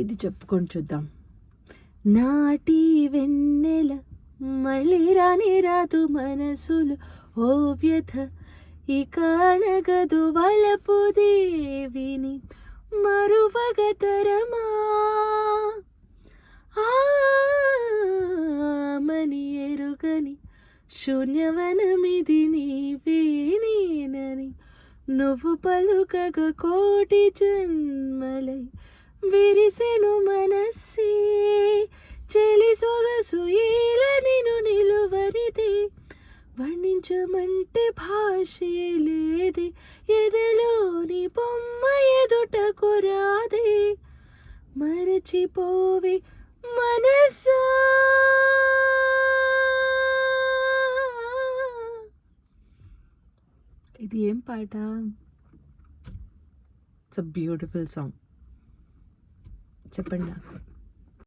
ఇది చెప్పుకొని చూద్దాం. నాటి వెన్నెల మళ్ళీ రాని రాదు మనసులు ఓ వ్యథ ఇక అణగదు వలపు దేవిని మరువగతరమా మని ఎరుగని శూన్యవనమిది నీవే నేనని నువ్వు పలుకగ కోటి జన్మలై విరిసెను మనస్సే చెలి సొగసు ఈల నిను నిలువరిది వర్ణించమంటే భాషే లేదే ఎదలోని బొమ్మ ఎదుటకు రాదే మరచిపోవి మనసా. ఇది ఏం పాట? It's a beautiful song. చెప్పండి నాకు.